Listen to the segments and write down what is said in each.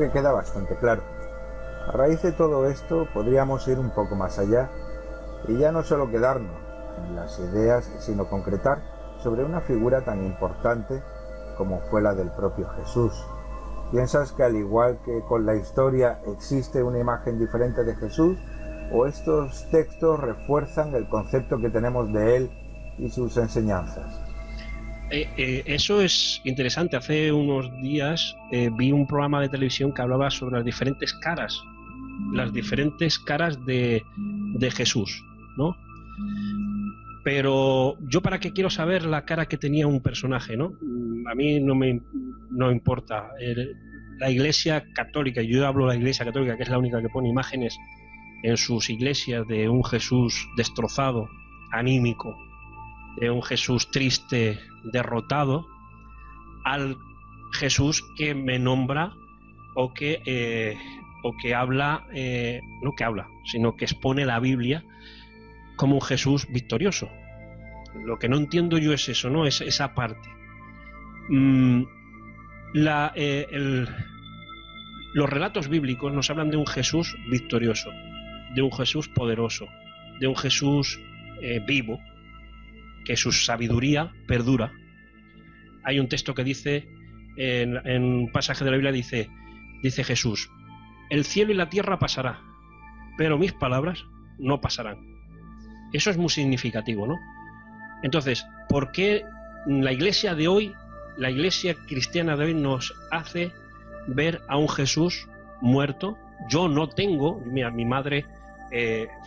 Que queda bastante claro. A raíz de todo esto podríamos ir un poco más allá y ya no solo quedarnos en las ideas, sino concretar sobre una figura tan importante como fue la del propio Jesús. ¿Piensas que al igual que con la historia existe una imagen diferente de Jesús o estos textos refuerzan el concepto que tenemos de él y sus enseñanzas? Eso es interesante. Hace unos días vi un programa de televisión que hablaba sobre las diferentes caras de Jesús, ¿no? Pero yo para qué quiero saber la cara que tenía un personaje, ¿no? A mí no importa. La Iglesia Católica, yo hablo de la Iglesia Católica, que es la única que pone imágenes en sus iglesias de un Jesús destrozado, anímico, de un Jesús triste, derrotado, al Jesús que me nombra o que habla, no que habla, sino que expone la Biblia como un Jesús victorioso. Lo que no entiendo yo es eso, ¿no? Es esa parte. Los relatos bíblicos nos hablan de un Jesús victorioso, de un Jesús poderoso, de un Jesús vivo, que su sabiduría perdura. Hay un texto que dice, en un pasaje de la Biblia dice Jesús: el cielo y la tierra pasará, pero mis palabras no pasarán. Eso es muy significativo, ¿no? Entonces, ¿por qué la iglesia de hoy, la iglesia cristiana de hoy, nos hace ver a un Jesús muerto? Yo no tengo, mira, mi madre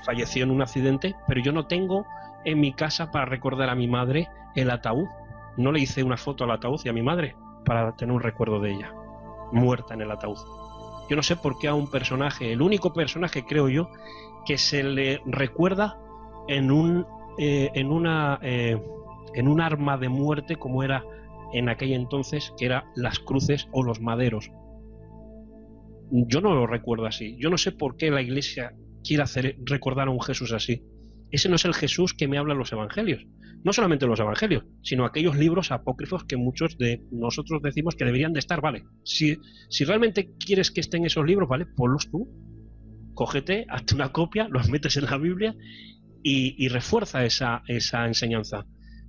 falleció en un accidente, pero yo no tengo en mi casa para recordar a mi madre el ataúd. No le hice una foto al ataúd y a mi madre para tener un recuerdo de ella, muerta en el ataúd. Yo no sé por qué a un personaje, el único personaje, creo yo, que se le recuerda en un arma de muerte como era en aquel entonces, que eran las cruces o los maderos. Yo no lo recuerdo así. Yo no sé por qué la Iglesia quiere recordar a un Jesús así. Ese no es el Jesús que me hablan los evangelios. No solamente los evangelios, sino aquellos libros apócrifos que muchos de nosotros decimos que deberían de estar, ¿vale? Si realmente quieres que estén esos libros, ¿vale? Ponlos tú. Cógete, hazte una copia, los metes en la Biblia y refuerza esa enseñanza.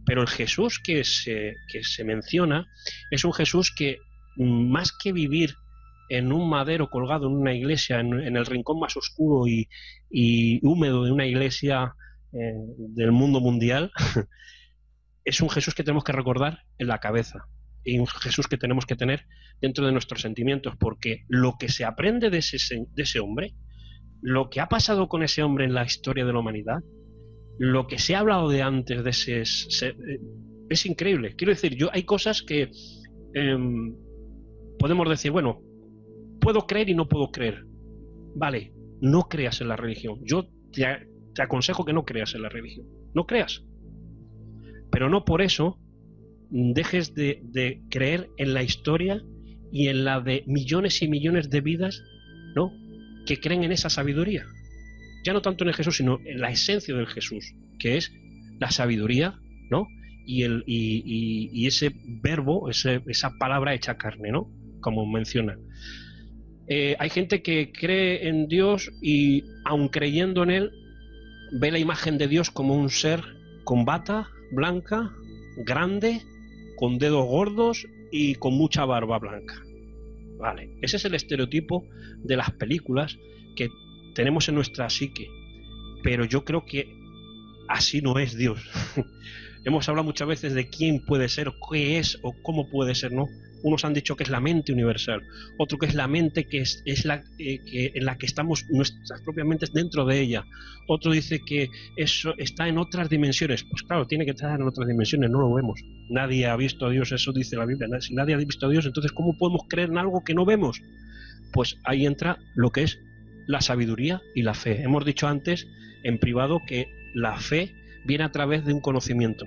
Pero el Jesús que se menciona es un Jesús que, más que vivir en un madero colgado en una iglesia, en el rincón más oscuro y húmedo de una iglesia del mundo mundial, es un Jesús que tenemos que recordar en la cabeza y un Jesús que tenemos que tener dentro de nuestros sentimientos, porque lo que se aprende de ese hombre, lo que ha pasado con ese hombre en la historia de la humanidad, lo que se ha hablado de antes de es increíble. Quiero decir, hay cosas que podemos decir, bueno, puedo creer y no puedo creer. Vale, no creas en la religión. Yo te aconsejo que no creas en la religión. No creas. Pero no por eso dejes de creer en la historia y en la de millones y millones de vidas, ¿no?, que creen en esa sabiduría. Ya no tanto en el Jesús, sino en la esencia del Jesús, que es la sabiduría, ¿no? Y ese verbo, esa palabra hecha carne, ¿no?, como menciona. Hay gente que cree en Dios y, aun creyendo en él, ve la imagen de Dios como un ser con bata blanca, grande, con dedos gordos y con mucha barba blanca. Vale, ese es el estereotipo de las películas que tenemos en nuestra psique, pero yo creo que así no es Dios. Hemos hablado muchas veces de quién puede ser, qué es o cómo puede ser, ¿no? Unos han dicho que es la mente universal, otro que es la mente que es la en la que estamos nuestras propias mentes dentro de ella, otro dice que eso está en otras dimensiones. Pues claro, tiene que estar en otras dimensiones, no lo vemos. Nadie ha visto a Dios, eso dice la Biblia. Si nadie ha visto a Dios, entonces ¿cómo podemos creer en algo que no vemos? Pues ahí entra lo que es la sabiduría y la fe. Hemos dicho antes en privado que la fe viene a través de un conocimiento.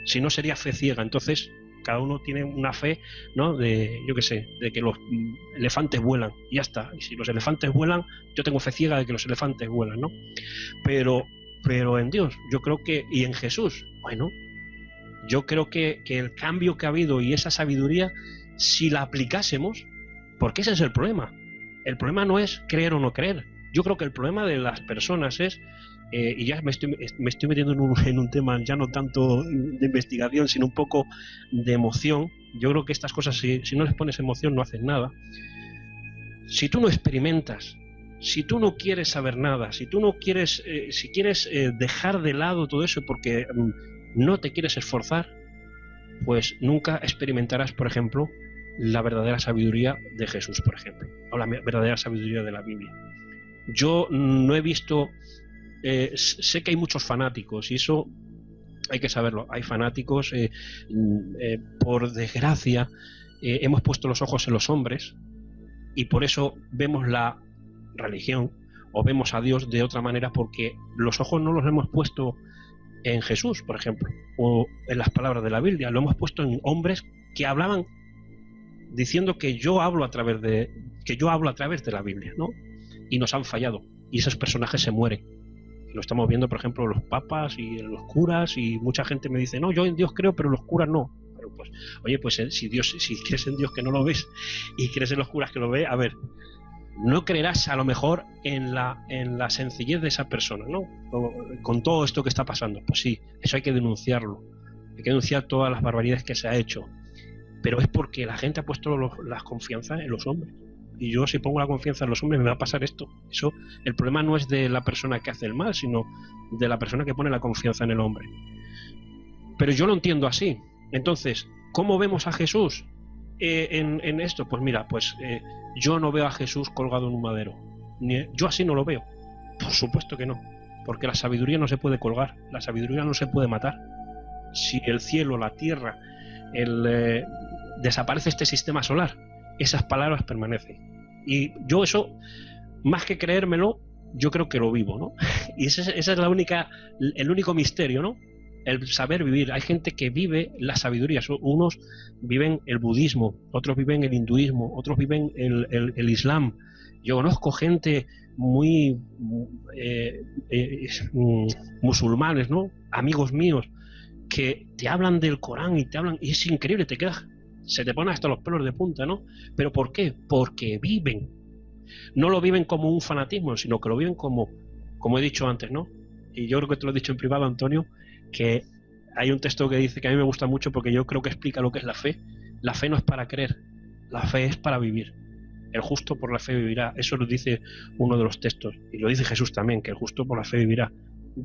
Si no, sería fe ciega. Entonces cada uno tiene una fe, ¿no?, de, yo qué sé, de que los elefantes vuelan, y ya está. Y si los elefantes vuelan, yo tengo fe ciega de que los elefantes vuelan, ¿no? Pero en Dios, yo creo que, y en Jesús, bueno, yo creo que el cambio que ha habido y esa sabiduría, si la aplicásemos, porque ese es el problema. El problema no es creer o no creer. Yo creo que el problema de las personas es, y ya me estoy metiendo en un tema ya no tanto de investigación, sino un poco de emoción. Yo creo que estas cosas, si no les pones emoción, no hacen nada. Si tú no experimentas, si tú no quieres saber nada, si tú no quieres, si quieres dejar de lado todo eso porque no te quieres esforzar, pues nunca experimentarás, por ejemplo, la verdadera sabiduría de Jesús, por ejemplo, o la verdadera sabiduría de la Biblia. Yo no he visto, sé que hay muchos fanáticos y eso hay que saberlo. Hay fanáticos, por desgracia, hemos puesto los ojos en los hombres y por eso vemos la religión o vemos a Dios de otra manera, porque los ojos no los hemos puesto en Jesús, por ejemplo, o en las palabras de la Biblia, lo hemos puesto en hombres que hablaban diciendo que yo hablo a través de la Biblia, ¿no? Y nos han fallado y esos personajes se mueren. Lo estamos viendo, por ejemplo, los papas y los curas, y mucha gente me dice, no, yo en Dios creo, pero los curas no. Pero pues, oye, pues si crees en Dios que no lo ves y crees en los curas que lo ve, a ver, no creerás a lo mejor en la sencillez de esa persona, ¿no? Con todo esto que está pasando. Pues sí, eso hay que denunciarlo. Hay que denunciar todas las barbaridades que se ha hecho. Pero es porque la gente ha puesto las confianzas en los hombres. Y yo, si pongo la confianza en los hombres, me va a pasar esto. Eso, el problema no es de la persona que hace el mal, sino de la persona que pone la confianza en el hombre. Pero yo lo entiendo así. Entonces, ¿cómo vemos a Jesús en esto? Pues mira, yo no veo a Jesús colgado en un madero. Yo así no lo veo. Por supuesto que no. Porque la sabiduría no se puede colgar. La sabiduría no se puede matar. Si el cielo, la tierra, desaparece este sistema solar, esas palabras permanecen. Y yo eso, más que creérmelo, yo creo que lo vivo, ¿no? Y esa es el único misterio, ¿no? El saber vivir. Hay gente que vive la sabiduría. Unos viven el budismo, otros viven el hinduismo, otros viven el islam. Yo conozco gente muy musulmanes, ¿no? Amigos míos que te hablan del Corán y es increíble, se te ponen hasta los pelos de punta, ¿no? ¿Pero por qué? Porque viven. No lo viven como un fanatismo, sino que lo viven como he dicho antes, ¿no? Y yo creo que te lo he dicho en privado, Antonio, que hay un texto que dice que a mí me gusta mucho porque yo creo que explica lo que es la fe. La fe no es para creer, la fe es para vivir. El justo por la fe vivirá. Eso lo dice uno de los textos. Y lo dice Jesús también, que el justo por la fe vivirá.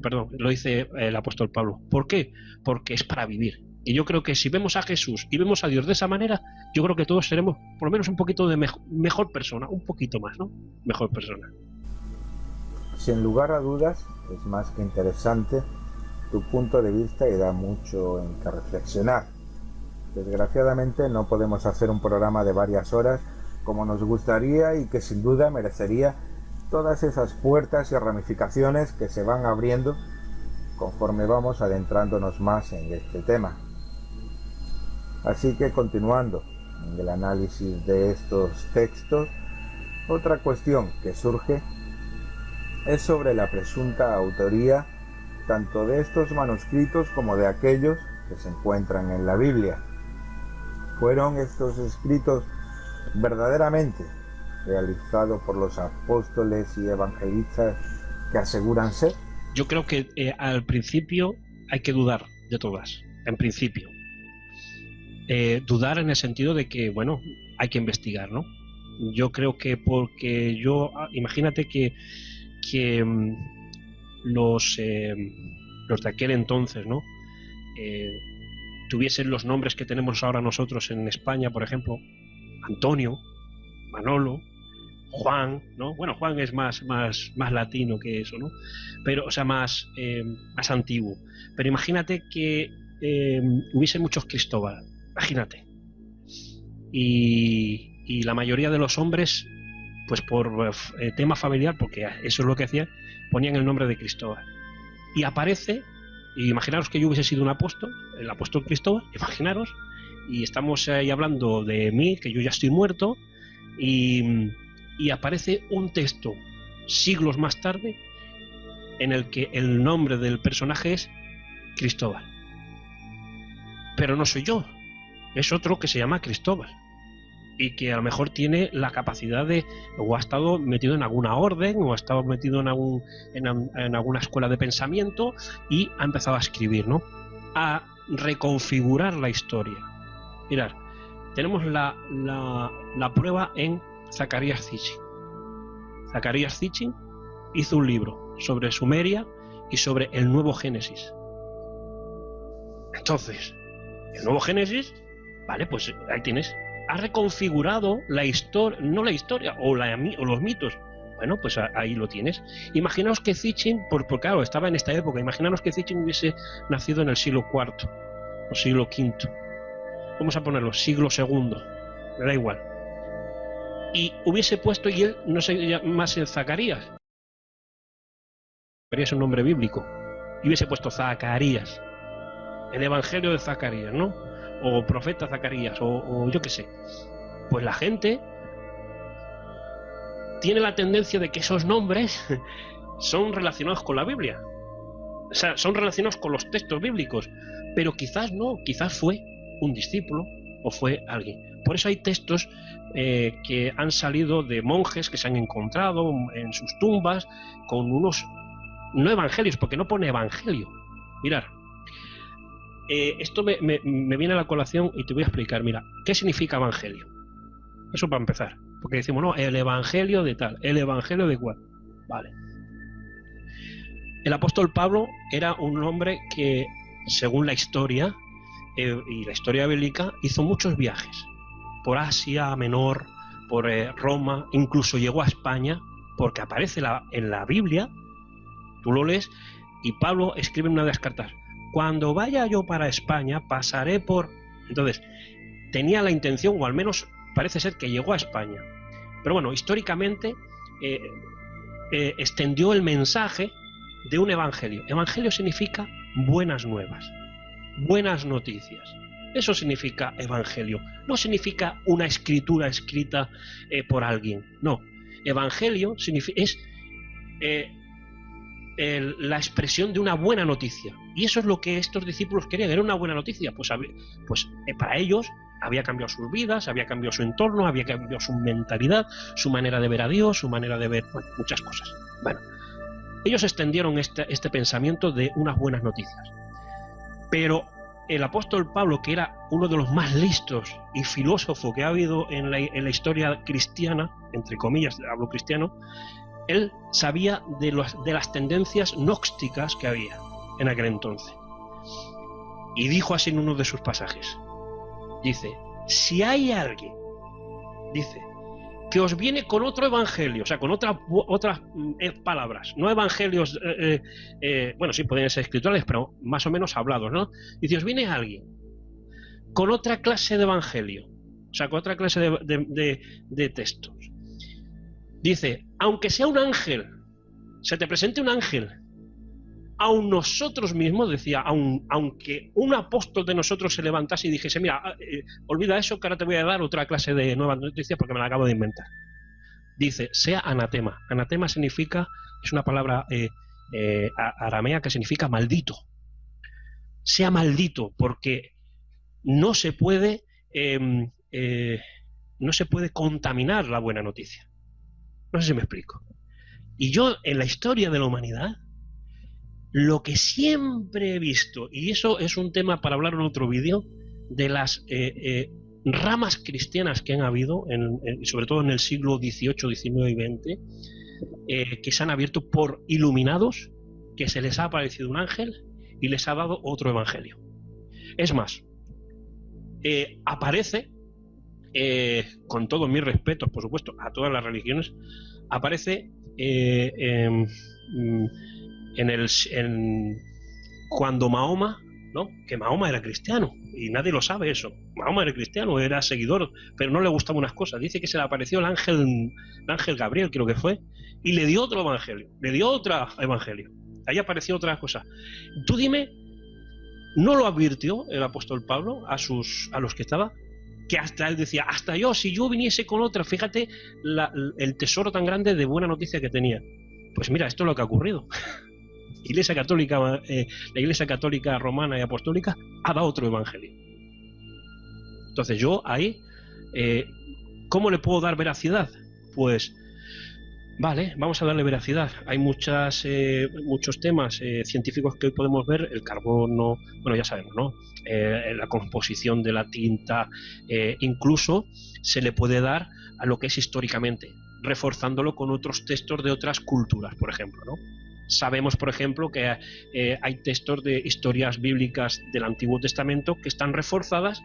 Perdón, lo dice el apóstol Pablo. ¿Por qué? Porque es para vivir. Y yo creo que si vemos a Jesús y vemos a Dios de esa manera, yo creo que todos seremos por lo menos un poquito de mejor persona, un poquito más, ¿no? Mejor persona. Sin lugar a dudas, es más que interesante tu punto de vista y da mucho en que reflexionar. Desgraciadamente no podemos hacer un programa de varias horas como nos gustaría y que sin duda merecería todas esas puertas y ramificaciones que se van abriendo conforme vamos adentrándonos más en este tema. Así que continuando en el análisis de estos textos, otra cuestión que surge es sobre la presunta autoría tanto de estos manuscritos como de aquellos que se encuentran en la Biblia. ¿Fueron estos escritos verdaderamente realizados por los apóstoles y evangelistas que aseguran ser? Yo creo que al principio hay que dudar de todas, en principio. Dudar en el sentido de que, bueno, hay que investigar, ¿no? Yo creo que porque imagínate que los de aquel entonces, ¿no? Tuviesen los nombres que tenemos ahora nosotros en España, por ejemplo, Antonio, Manolo, Juan, ¿no? Bueno, Juan es más latino que eso, ¿no? Pero, o sea, más antiguo. Pero imagínate que hubiese muchos Cristóbal, imagínate. Y la mayoría de los hombres, pues por tema familiar, porque eso es lo que hacían, ponían el nombre de Cristóbal. Y aparece, y imaginaros que yo hubiese sido un apóstol, el apóstol Cristóbal, imaginaros, y estamos ahí hablando de mí, que yo ya estoy muerto, y aparece un texto siglos más tarde en el que el nombre del personaje es Cristóbal. Pero no soy yo, es otro que se llama Cristóbal. y que a lo mejor tiene la capacidad de, o ha estado metido en alguna orden, o ha estado metido en alguna escuela de pensamiento y ha empezado a escribir, ¿no? A reconfigurar la historia. Mirad, tenemos la prueba en Zacarías Sitchin. Zacarías Sitchin hizo un libro sobre Sumeria y sobre el Nuevo Génesis. Entonces, el Nuevo Génesis, vale, pues ahí tienes. Ha reconfigurado la historia, no la historia, o los mitos. Bueno, pues ahí lo tienes. Imaginaos que Sitchin, porque claro, estaba en esta época, imaginaos que Sitchin hubiese nacido en el siglo IV o siglo V. Vamos a ponerlo, siglo II, me da igual. Y hubiese puesto, y él no se llamase Zacarías. Zacarías es un nombre bíblico. Y hubiese puesto Zacarías. El Evangelio de Zacarías, ¿no? O profeta Zacarías, o yo qué sé. Pues la gente tiene la tendencia de que esos nombres son relacionados con la Biblia. O sea, son relacionados con los textos bíblicos. Pero quizás no, quizás fue un discípulo o fue alguien. Por eso hay textos que han salido de monjes que se han encontrado en sus tumbas con unos, no evangelios, porque no pone evangelio. Mirad, esto me viene a la colación y te voy a explicar. Mira, ¿qué significa evangelio? Eso para empezar. Porque decimos, no, el evangelio de tal, el evangelio de cual. Vale. El apóstol Pablo era un hombre que, según la historia y la historia bíblica, hizo muchos viajes. Por Asia Menor, por Roma, incluso llegó a España, porque aparece en la Biblia, tú lo lees, y Pablo escribe en una de las cartas, cuando vaya yo para España, pasaré por... Entonces, tenía la intención, o al menos parece ser que llegó a España. Pero bueno, históricamente extendió el mensaje de un evangelio. Evangelio significa buenas nuevas, buenas noticias. Eso significa evangelio. No significa una escritura escrita por alguien. No. Evangelio es la expresión de una buena noticia. Y eso es lo que estos discípulos querían. Era una buena noticia. Pues para ellos había cambiado sus vidas, había cambiado su entorno, había cambiado su mentalidad, su manera de ver a Dios, su manera de ver, bueno, muchas cosas. Bueno, ellos extendieron este pensamiento de unas buenas noticias. Pero el apóstol Pablo, que era uno de los más listos y filósofo que ha habido en la historia cristiana, entre comillas, hablo cristiano, él sabía de las tendencias gnósticas que había en aquel entonces. Y dijo así en uno de sus pasajes. Dice, si hay alguien, dice, que os viene con otro evangelio, o sea, con otras palabras, no evangelios, bueno, sí, pueden ser escriturales, pero más o menos hablados, ¿no? Dice, os viene alguien con otra clase de evangelio, o sea, con otra clase de textos. Dice, aunque sea un ángel, se te presente un ángel, aun nosotros mismos, decía, aunque un apóstol de nosotros se levantase y dijese, mira, olvida eso, que ahora te voy a dar otra clase de nuevas noticias porque me la acabo de inventar. Dice, sea anatema. Anatema significa, es una palabra aramea que significa maldito. Sea maldito, porque no se puede contaminar la buena noticia. No sé si me explico. Y yo, en la historia de la humanidad, lo que siempre he visto, y eso es un tema para hablar en otro vídeo, de las ramas cristianas que han habido, sobre todo en el siglo XVIII, XIX y XX, que se han abierto por iluminados, que se les ha aparecido un ángel y les ha dado otro evangelio. Es más, aparece, con todos mis respetos, por supuesto, a todas las religiones, aparece cuando Mahoma, ¿no? Que Mahoma era cristiano y nadie lo sabe eso. Mahoma era cristiano, era seguidor, pero no le gustaban unas cosas. Dice que se le apareció el ángel Gabriel, creo que fue, y le dio otro evangelio, le dio otro evangelio. Ahí apareció otra cosa. Tú dime, ¿no lo advirtió el apóstol Pablo a los que estaba? Que hasta él decía, hasta yo, si yo viniese con otra, fíjate el tesoro tan grande de buena noticia que tenía. Pues mira, esto es lo que ha ocurrido. Iglesia Católica, la Iglesia Católica Romana y Apostólica ha dado otro evangelio. Entonces yo ahí ¿Cómo le puedo dar veracidad? Pues vale, vamos a darle veracidad. Hay muchos temas científicos que hoy podemos ver, el carbono, bueno, ya sabemos, ¿no? La composición de la tinta, incluso se le puede dar a lo que es históricamente, reforzándolo con otros textos de otras culturas, por ejemplo, ¿no? Sabemos, por ejemplo, que hay textos de historias bíblicas del Antiguo Testamento que están reforzadas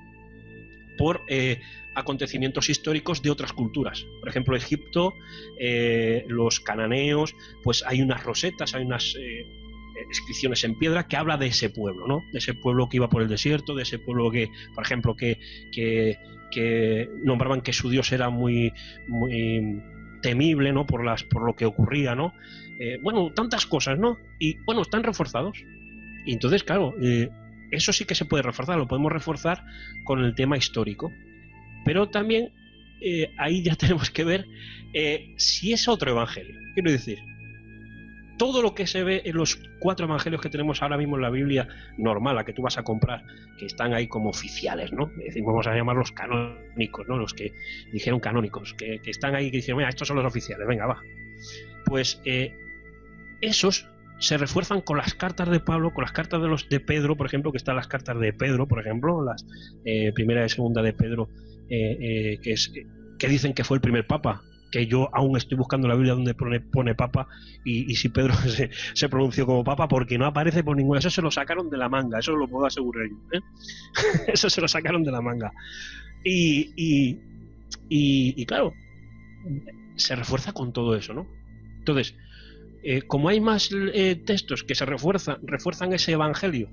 por acontecimientos históricos de otras culturas. Por ejemplo, Egipto, los cananeos, pues hay unas rosetas, hay unas inscripciones en piedra que habla de ese pueblo, ¿no? De ese pueblo que iba por el desierto, de ese pueblo que, por ejemplo, que nombraban que su Dios era muy temible, ¿no? Por lo que ocurría, ¿no? Bueno, tantas cosas, ¿no? Y bueno, están reforzados. Y entonces, claro, eso sí que se puede reforzar, lo podemos reforzar con el tema histórico. Pero también ahí ya tenemos que ver si es otro evangelio. Quiero decir, todo lo que se ve en los 4 evangelios que tenemos ahora mismo en la Biblia normal, la que tú vas a comprar, que están ahí como oficiales, ¿no? Decimos, vamos a llamarlos canónicos, ¿no? Los que dijeron canónicos, que están ahí, que dijeron, mira, estos son los oficiales, venga, va. Pues esos se refuerzan con las cartas de Pablo, con las cartas de Pedro, por ejemplo, que están las cartas de Pedro, por ejemplo, las primera y segunda de Pedro, que dicen que fue el primer papa, que yo aún estoy buscando la Biblia donde pone papa, y si Pedro se pronunció como papa, porque no aparece por ninguna. Eso se lo sacaron de la manga, eso lo puedo asegurar yo, ¿eh? Eso se lo sacaron de la manga. Y claro, se refuerza con todo eso, ¿no? Entonces, como hay más textos que se refuerzan ese evangelio,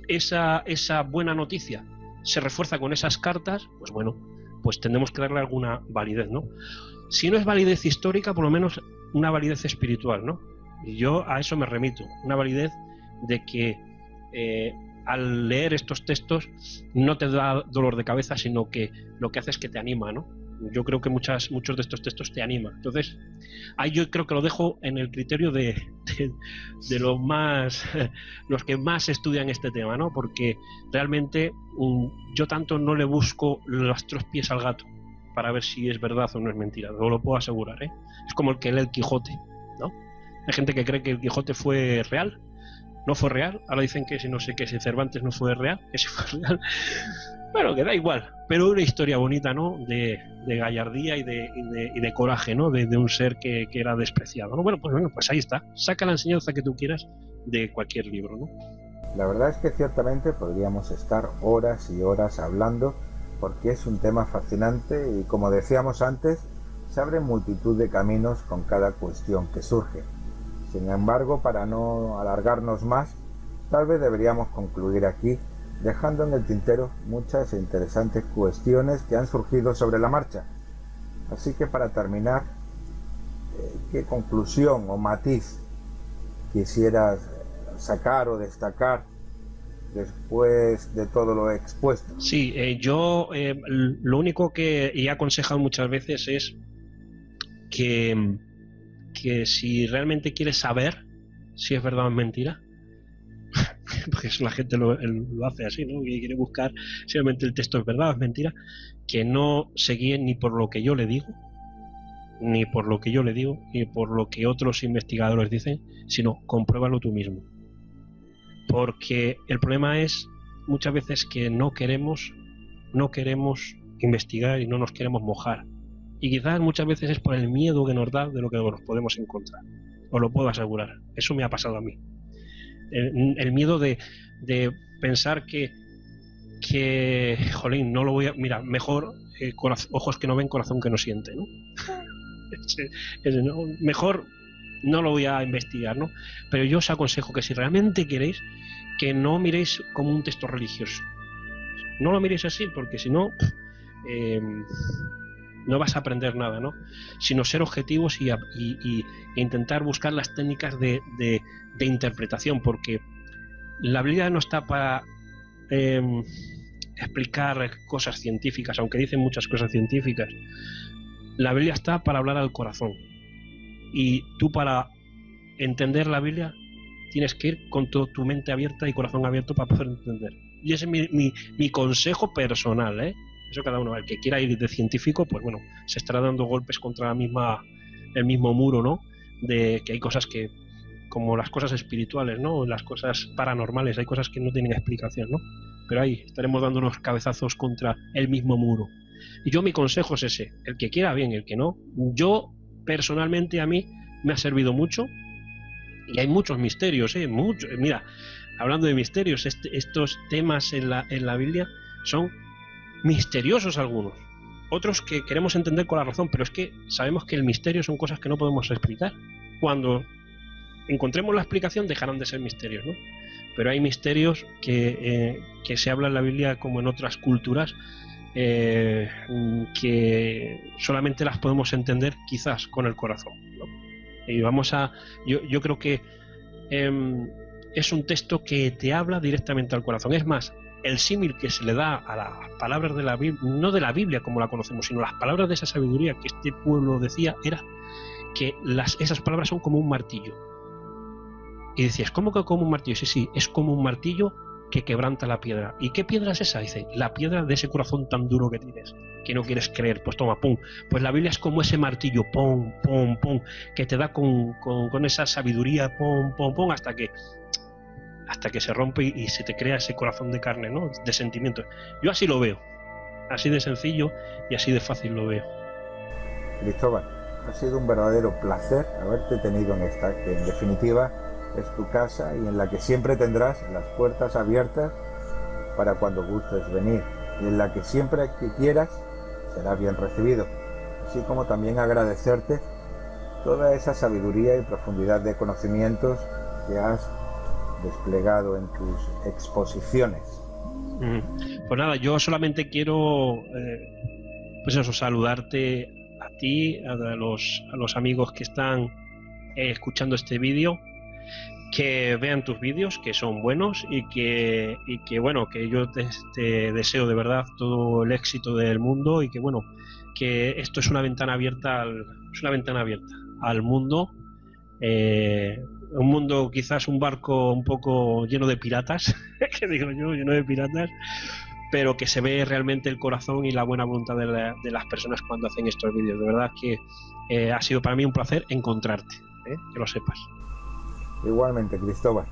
esa buena noticia se refuerza con esas cartas, pues bueno, pues tendremos que darle alguna validez, ¿no? Si no es validez histórica, por lo menos una validez espiritual, ¿no? Y yo a eso me remito, una validez de que al leer estos textos no te da dolor de cabeza, sino que lo que hace es que te anima, ¿no? Yo creo que muchos de estos textos te animan. Entonces, ahí yo creo que lo dejo en el criterio de los que más estudian este tema, ¿no? Porque realmente yo tanto no le busco los 3 pies al gato para ver si es verdad o no es mentira. No lo puedo asegurar, ¿eh? Es como el que lee el Quijote, ¿no? Hay gente que cree que el Quijote fue real. No fue real. Ahora dicen que si no sé qué, si Cervantes no fue real, que si fue real. Bueno, que da igual, pero una historia bonita, ¿no? De gallardía y de coraje, ¿no? De un ser que era despreciado, ¿no? Bueno, pues ahí está. Saca la enseñanza que tú quieras de cualquier libro, ¿no? La verdad es que ciertamente podríamos estar horas y horas hablando, porque es un tema fascinante y, como decíamos antes, se abren multitud de caminos con cada cuestión que surge. Sin embargo, para no alargarnos más, tal vez deberíamos concluir aquí, dejando en el tintero muchas e interesantes cuestiones que han surgido sobre la marcha. Así que, para terminar, ¿qué conclusión o matiz quisieras sacar o destacar después de todo lo expuesto? Sí, yo lo único que he aconsejado muchas veces es que si realmente quieres saber si es verdad o es mentira, porque la gente lo hace así, ¿no? Que quiere buscar si realmente el texto es verdad o es mentira, que no se guíe ni por lo que yo le digo, ni por lo que otros investigadores dicen, sino compruébalo tú mismo. Porque el problema es muchas veces que no queremos investigar y no nos queremos mojar. Y quizás muchas veces es por el miedo que nos da de lo que nos podemos encontrar. Os lo puedo asegurar. Eso me ha pasado a mí. El miedo de pensar que jolín, no lo voy a... Mira, mejor ojos que no ven, corazón que no siente, ¿no? Mejor no lo voy a investigar, ¿no? Pero yo os aconsejo que si realmente queréis, que no miréis como un texto religioso. No lo miréis así, porque si no, no vas a aprender nada, ¿no? Sino ser objetivos y intentar buscar las técnicas de interpretación, porque la Biblia no está para explicar cosas científicas, aunque dicen muchas cosas científicas. La Biblia está para hablar al corazón. Y tú, para entender la Biblia, tienes que ir con toda tu mente abierta y corazón abierto para poder entender. Y ese es mi consejo personal, ¿eh? Ese Eso cada uno. El que quiera ir de científico, pues bueno, se estará dando golpes contra el mismo muro, ¿no? De que hay cosas que, como las cosas espirituales, ¿no? Las cosas paranormales, hay cosas que no tienen explicación, ¿no? Pero ahí estaremos dando unos cabezazos contra el mismo muro. Y yo, mi consejo es ese: el que quiera, bien; el que no, yo personalmente, a mí me ha servido mucho. Y hay muchos misterios, muchos. Mira, hablando de misterios, estos temas en la Biblia son misteriosos algunos, otros que queremos entender con la razón, pero es que sabemos que el misterio son cosas que no podemos explicar. Cuando encontremos la explicación dejarán de ser misterios, ¿no? Pero hay misterios que se habla en la Biblia, como en otras culturas, que solamente las podemos entender quizás con el corazón, ¿no? Y yo creo que es un texto que te habla directamente al corazón. Es más, el símil que se le da a las palabras de la Biblia, no de la Biblia como la conocemos, sino las palabras de esa sabiduría que este pueblo decía, era que esas palabras son como un martillo. Y decías, ¿cómo que como un martillo? Sí, es como un martillo que quebranta la piedra. ¿Y qué piedra es esa? Dice, la piedra de ese corazón tan duro que tienes, que no quieres creer. Pues toma, pum. Pues la Biblia es como ese martillo, pum, pum, pum, que te da con esa sabiduría, pum, pum, pum, hasta que se rompe y se te crea ese corazón de carne, ¿no? De sentimientos. Yo así lo veo, así de sencillo y así de fácil lo veo. Cristóbal, ha sido un verdadero placer haberte tenido en esta, que en definitiva es tu casa y en la que siempre tendrás las puertas abiertas para cuando gustes venir, y en la que siempre que quieras serás bien recibido, así como también agradecerte toda esa sabiduría y profundidad de conocimientos que has desplegado en tus exposiciones. Pues nada, yo solamente quiero pues eso, saludarte a ti, a los amigos que están escuchando este vídeo, que vean tus vídeos, que son buenos, y que bueno, que yo te deseo de verdad todo el éxito del mundo, y que bueno, que esto es una ventana abierta al mundo, un mundo, quizás un barco un poco lleno de piratas, que digo yo, lleno de piratas, pero que se ve realmente el corazón y la buena voluntad de las personas cuando hacen estos vídeos. De verdad que ha sido para mí un placer encontrarte, que lo sepas. Igualmente, Cristóbal.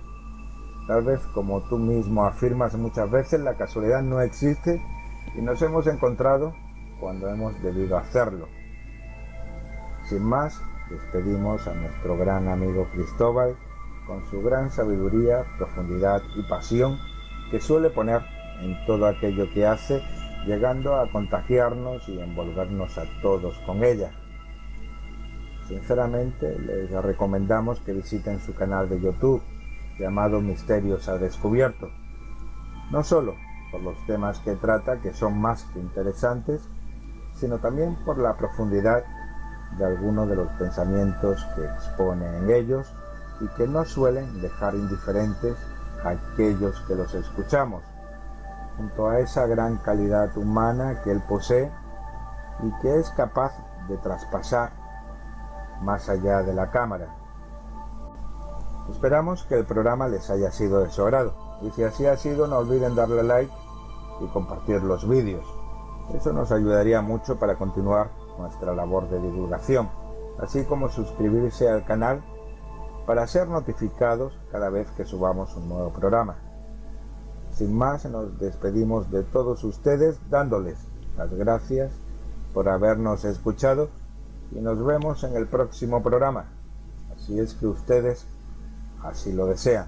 Tal vez, como tú mismo afirmas muchas veces, la casualidad no existe y nos hemos encontrado cuando hemos debido hacerlo. Sin más, despedimos a nuestro gran amigo Cristóbal con su gran sabiduría, profundidad y pasión que suele poner en todo aquello que hace, llegando a contagiarnos y envolvernos a todos con ella. Sinceramente, les recomendamos que visiten su canal de YouTube, llamado Misterios al Descubierto, no solo por los temas que trata, que son más que interesantes, sino también por la profundidad de algunos de los pensamientos que expone en ellos y que no suelen dejar indiferentes a aquellos que los escuchamos, junto a esa gran calidad humana que él posee y que es capaz de traspasar más allá de la cámara. Esperamos que el programa les haya sido de su agrado, y si así ha sido, no olviden darle like y compartir los vídeos. Eso nos ayudaría mucho para continuar nuestra labor de divulgación, así como suscribirse al canal para ser notificados cada vez que subamos un nuevo programa. Sin más, nos despedimos de todos ustedes dándoles las gracias por habernos escuchado y nos vemos en el próximo programa, así es que ustedes así lo desean.